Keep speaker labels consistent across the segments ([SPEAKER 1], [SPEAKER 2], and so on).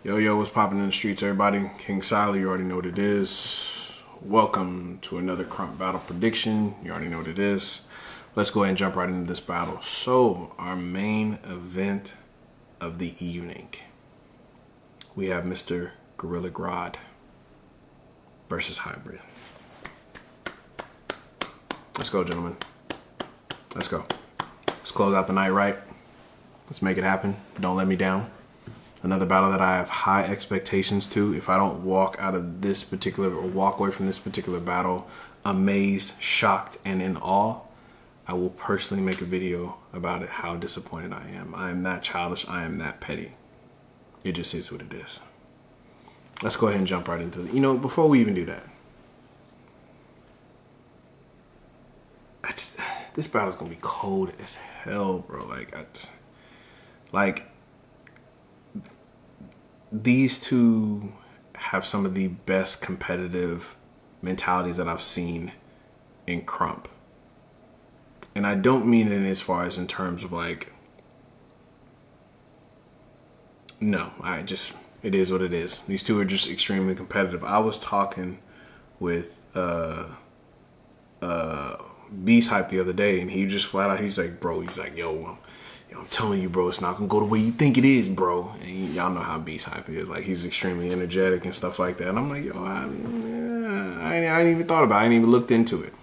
[SPEAKER 1] Yo, what's popping in the streets, everybody? King Siley, you already know what it is. Welcome to another Crump battle prediction. You already know what it is. Let's go ahead and jump right into this battle. So, our main event of the evening. We have Mr. Gorilla Grodd versus Hybrid. Let's go, gentlemen. Let's go. Let's close out the night right. Let's make it happen. Don't let me down. Another battle that I have high expectations to. If I don't walk out of this particular, or walk away from this particular battle amazed, shocked, and in awe, I will personally make a video about it, how disappointed I am. I am that childish. I am that petty. It just is what it is. Let's go ahead and jump right into it. Before we even do that, this battle's gonna be cold as hell, bro. These two have some of the best competitive mentalities that I've seen in Crump. And I don't mean it as far as in terms of it is what it is. These two are just extremely competitive. I was talking with Beast Hype the other day, and he just flat out, he's like, yo, I'm telling you, bro, it's not gonna go the way you think it is, bro. And y'all know how Beast Hype is. He's extremely energetic and stuff like that. And I'm like, yo, I ain't even thought about it. I ain't even looked into it.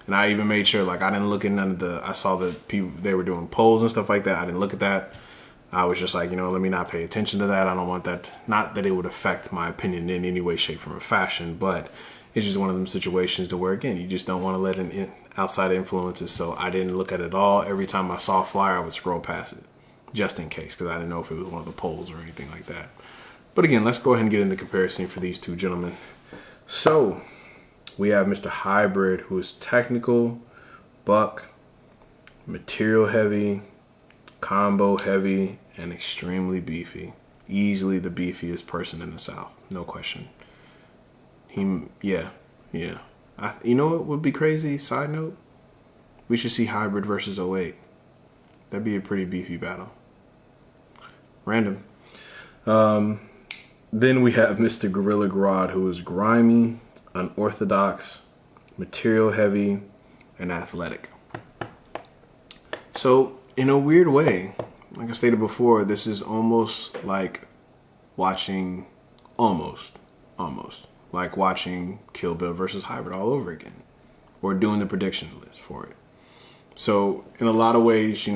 [SPEAKER 1] And I even made sure, I didn't look at none of I saw that people, they were doing polls and stuff like that. I didn't look at that. I was just like, let me not pay attention to that. I don't want that, not that it would affect my opinion in any way, shape, form, or fashion, but it's just one of them situations to where, again, you just don't want to let in outside influences. So I didn't look at it all. Every time I saw a flyer, I would scroll past it just in case, because I didn't know if it was one of the polls or anything like that. But again, let's go ahead and get in the comparison for these two gentlemen. So we have Mr. Hybrid, who is technical, buck, material heavy, combo heavy, and extremely beefy. Easily the beefiest person in the South, no question. Yeah. You know what would be crazy? Side note, we should see Hybrid versus 08. That'd be a pretty beefy battle. Random. Then we have Mr. Gorilla Grodd, who is grimy, unorthodox, material heavy, and athletic. So, in a weird way, like I stated before, this is almost like watching, like watching Kill Bill versus Hybrid all over again, or doing the prediction list for it. So in a lot of ways,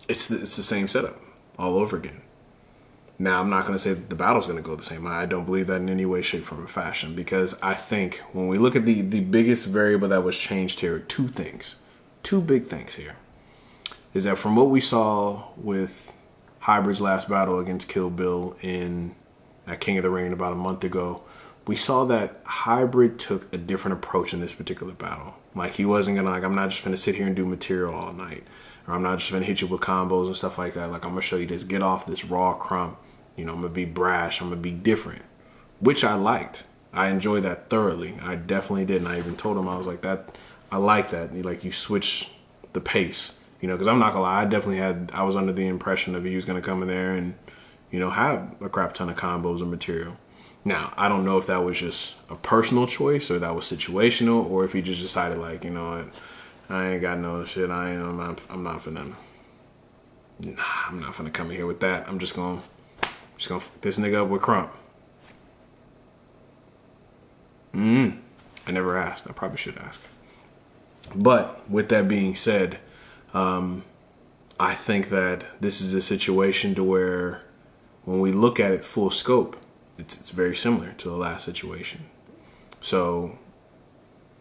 [SPEAKER 1] it's the same setup all over again. Now, I'm not going to say that the battle's going to go the same. I don't believe that in any way, shape, form, or fashion, because I think when we look at the biggest variable that was changed here, two big things here, is that from what we saw with Hybrid's last battle against Kill Bill at King of the Ring about a month ago, we saw that Hybrid took a different approach in this particular battle. He wasn't gonna I'm not just gonna sit here and do material all night, or I'm not just gonna hit you with combos and stuff like that. I'm gonna show you this, get off this raw Crump. I'm gonna be brash, I'm gonna be different, which I liked. I enjoyed that thoroughly. I definitely did, and I even told him, I was like, that I like that. You switch the pace, because I'm not gonna lie, I was under the impression that he was gonna come in there and have a crap ton of combos and material. Now, I don't know if that was just a personal choice or that was situational, or if he just decided I ain't got no shit. I'm not finna come in here with that. I'm just gonna fuck this nigga up with Crump. I never asked. I probably should ask. But with that being said, I think that this is a situation to where, when we look at it full scope, it's very similar to the last situation. So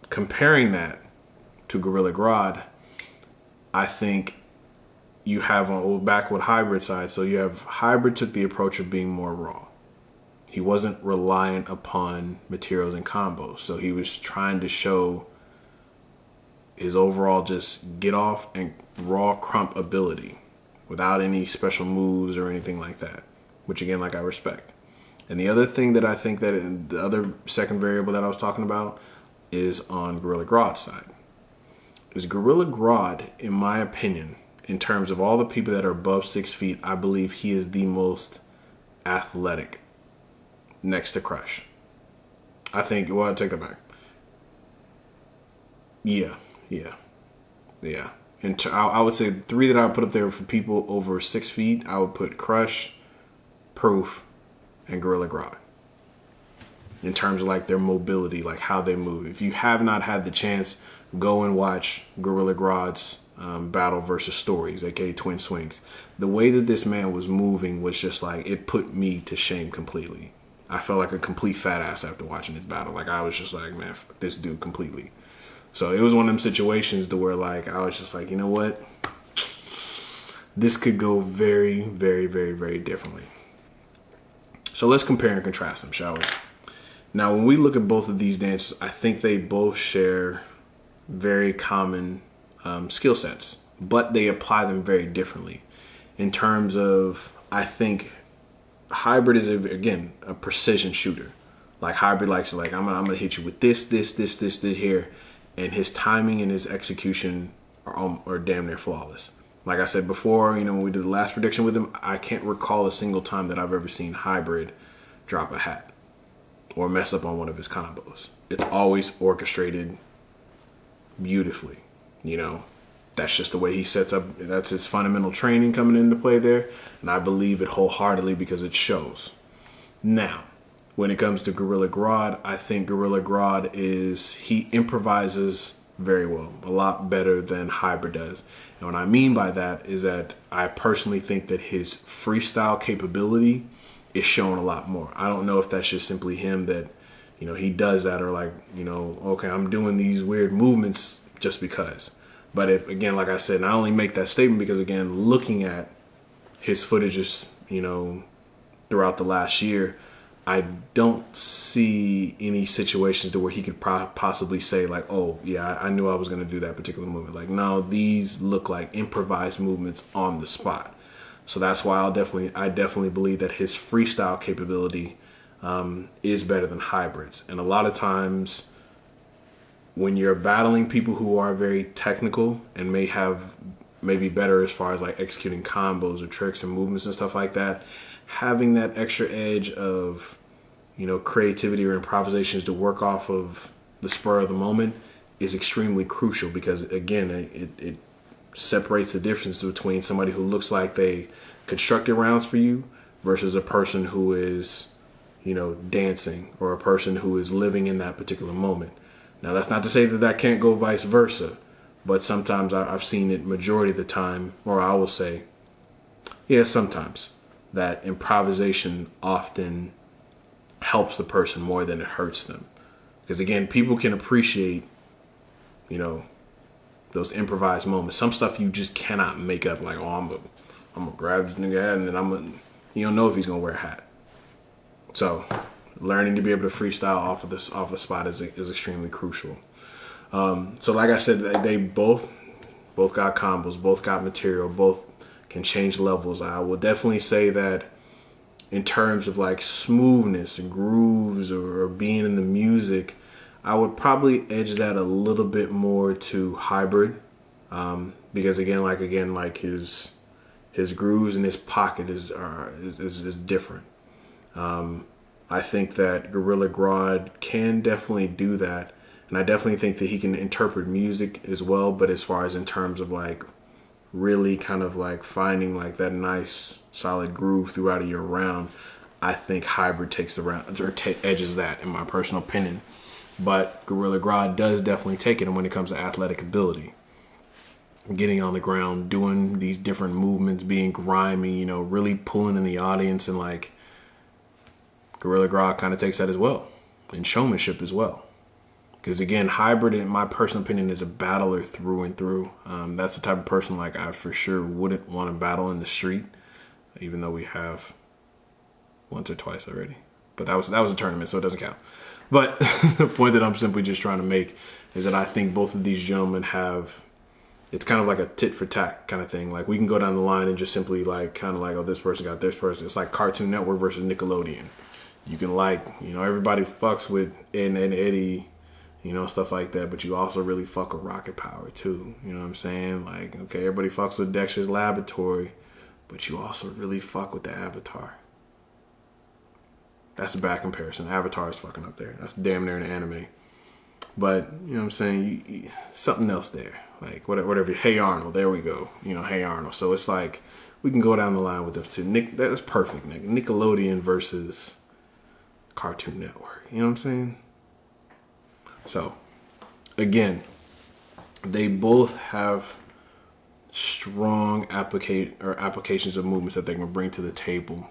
[SPEAKER 1] comparing that to Gorilla Grodd, I think you have back with Hybrid side. So you have Hybrid took the approach of being more raw. He wasn't reliant upon materials and combos. So he was trying to show his overall just get off and raw Crump ability without any special moves or anything like that, which again, I respect. And the other thing that I think that the other second variable that I was talking about is on Gorilla Grodd's side. Is Gorilla Grodd, in my opinion, in terms of all the people that are above 6 feet, I believe he is the most athletic next to Crush. I think, well, I take that back. Yeah. And I would say the three that I would put up there for people over 6 feet, I would put Crush, Proof, and Gorilla Grodd. In terms of like their mobility, like how they move. If you have not had the chance, go and watch Gorilla Grodd's battle versus Stories, aka Twin Swings. The way that this man was moving was just like, it put me to shame completely. I felt like a complete fat ass after watching this battle. Like I was just like, man, fuck this dude completely. So it was one of them situations to where like I was just like, you know what? This could go very, very, very, very differently. So let's compare and contrast them, shall we? Now, when we look at both of these dances, I think they both share very common skill sets, but they apply them very differently. In terms of, I think Hybrid is, again, a precision shooter. Like Hybrid likes to, like, I'm gonna hit you with this here, and his timing and his execution are damn near flawless. Like I said before, you know, when we did the last prediction with him, I can't recall a single time that I've ever seen Hybrid drop a hat or mess up on one of his combos. It's always orchestrated beautifully. You know, that's just the way he sets up. That's his fundamental training coming into play there. And I believe it wholeheartedly because it shows. Now, when it comes to Gorilla Grodd, I think Gorilla Grodd he improvises very well, a lot better than Hybrid does. And what I mean by that is that I personally think that his freestyle capability is shown a lot more. I don't know if that's just simply him that, you know, he does that, or like, you know, okay, I'm doing these weird movements just because. But if, again, like I said, and I only make that statement because, again, looking at his footages, you know, throughout the last year, I don't see any situations to where he could possibly say like, oh yeah, I knew I was going to do that particular movement. Like, no, these look like improvised movements on the spot. So that's why I definitely believe that his freestyle capability is better than Hybrid's. And a lot of times when you're battling people who are very technical and maybe better as far as like executing combos or tricks and movements and stuff like that, having that extra edge of, you know, creativity or improvisations to work off of the spur of the moment is extremely crucial because, again, it separates the difference between somebody who looks like they constructed rounds for you versus a person who is, you know, dancing, or a person who is living in that particular moment. Now, that's not to say that that can't go vice versa, but sometimes I've seen it majority of the time, or I will say, yeah, sometimes, that improvisation often helps the person more than it hurts them. Because, again, people can appreciate, you know, those improvised moments. Some stuff you just cannot make up. Like, oh, I'm gonna grab this nigga hat, and then you don't know if he's gonna wear a hat. So, learning to be able to freestyle off the spot is extremely crucial. So, like I said, they both got combos, both got material, both can change levels. I will definitely say that in terms of like smoothness and grooves or being in the music, I would probably edge that a little bit more to Hybrid, because again, his grooves and his pocket is different. I think that Gorilla Grodd can definitely do that, and I definitely think that he can interpret music as well. But as far as in terms of like really kind of like finding like that nice solid groove throughout your round, I think Hybrid takes the round or edges that, in my personal opinion. But Gorilla Grodd does definitely take it, and when it comes to athletic ability, getting on the ground, doing these different movements, being grimy, you know, really pulling in the audience, and like Gorilla Grodd kind of takes that as well, and showmanship as well. Because again, Hybrid, in my personal opinion, is a battler through and through. That's the type of person like I for sure wouldn't want to battle in the street, even though we have once or twice already. But that was a tournament, so it doesn't count. But the point that I'm simply just trying to make is that I think both of these gentlemen have, it's kind of like a tit for tat kind of thing. Like we can go down the line and just simply like kind of like, oh, this person got this person. It's like Cartoon Network versus Nickelodeon. You can like, you know, everybody fucks with Ed and Eddie, you know, stuff like that. But you also really fuck with rocket power too. You know what I'm saying? Like, okay, everybody fucks with Dexter's Laboratory, but you also really fuck with the Avatar. That's a bad comparison. Avatar is fucking up there. That's damn near an anime. But, you know what I'm saying? Something else there. Like, whatever. Hey Arnold. There we go. You know, Hey Arnold. So it's like, we can go down the line with them too. That's perfect, Nick. Nickelodeon versus Cartoon Network. You know what I'm saying? So, again, they both have strong applications of movements that they can bring to the table.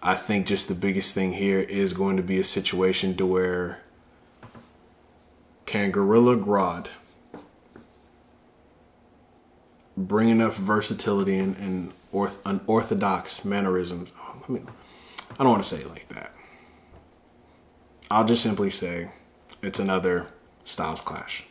[SPEAKER 1] I think just the biggest thing here is going to be a situation to where can Gorilla Grodd bring enough versatility and unorthodox mannerisms? I don't want to say it like that. I'll just simply say it's another styles clash.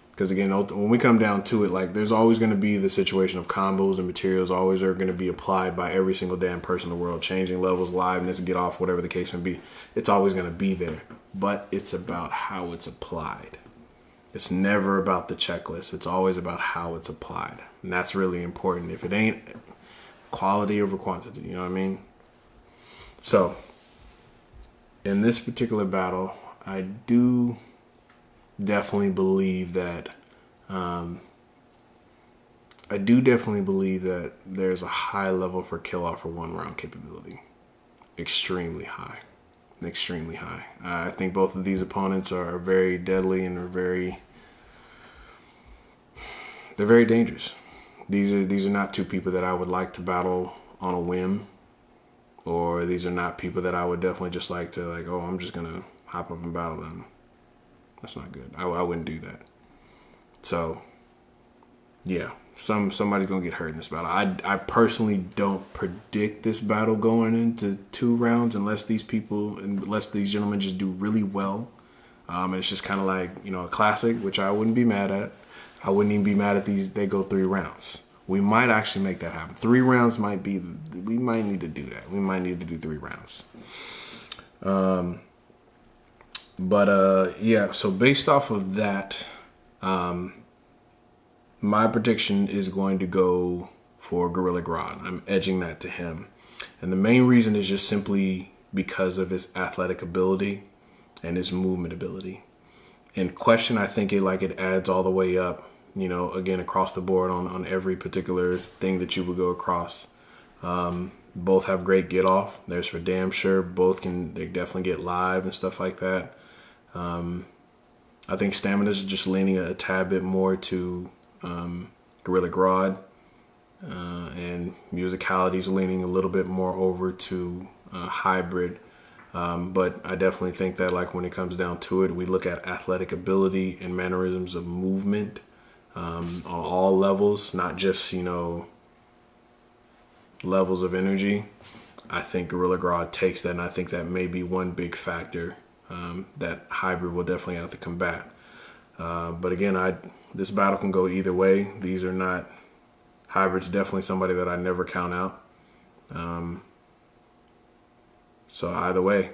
[SPEAKER 1] Because again, when we come down to it, like, there's always going to be the situation of combos and materials always are going to be applied by every single damn person in the world. Changing levels, liveness, get off, whatever the case may be. It's always going to be there. But it's about how it's applied. It's never about the checklist. It's always about how it's applied. And that's really important. If it ain't quality over quantity, you know what I mean? So, in this particular battle, I do definitely believe that there's a high level for kill off for 1 round capability. Extremely high. I think both of these opponents are very deadly and they're very dangerous. These are not two people that I would like to battle on a whim, or these are not people that I would definitely just like to, like, oh, I'm just gonna hop up and battle them. That's not good. I wouldn't do that. So, yeah, somebody's gonna get hurt in this battle. I personally don't predict this battle going into 2 rounds unless these gentlemen just do really well. And it's just kind of like, you know, a classic, which I wouldn't be mad at. I wouldn't even be mad at they go 3 rounds. We might actually make that happen. 3 rounds we might need to do that. We might need to do 3 rounds. Yeah, so based off of that, my prediction is going to go for Gorilla Grodd. I'm edging that to him. And the main reason is just simply because of his athletic ability and his movement ability. In question, I think it adds all the way up, you know, again, across the board on every particular thing that you would go across. Both have great get off. There's for damn sure. They definitely get live and stuff like that. I think Stamina's just leaning a tad bit more to Gorilla Grodd, and musicality's leaning a little bit more over to Hybrid. But I definitely think that, like, when it comes down to it, we look at athletic ability and mannerisms of movement on all levels, not just, you know, levels of energy. I think Gorilla Grodd takes that, and I think that may be one big factor that Hybrid will definitely have to combat. But again, this battle can go either way. These are not... Hybrid's definitely somebody that I never count out. So either way,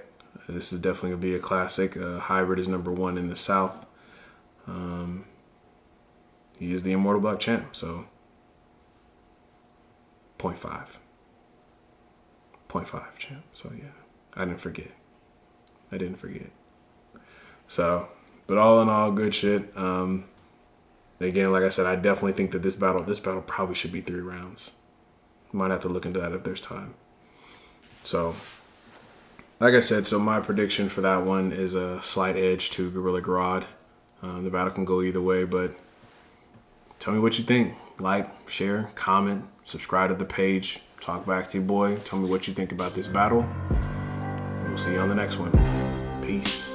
[SPEAKER 1] this is definitely going to be a classic. Hybrid is number 1 in the South. He is the Immortal Black Champ, so 0.5. 0.5 champ. So yeah, I didn't forget. So, but all in all, good shit. Again, like I said, I definitely think that this battle probably should be 3 rounds. Might have to look into that if there's time. So, like I said, so my prediction for that one is a slight edge to Gorilla Grodd. The battle can go either way, but tell me what you think. Like, share, comment, subscribe to the page. Talk back to your boy. Tell me what you think about this battle. We'll see you on the next one. Peace.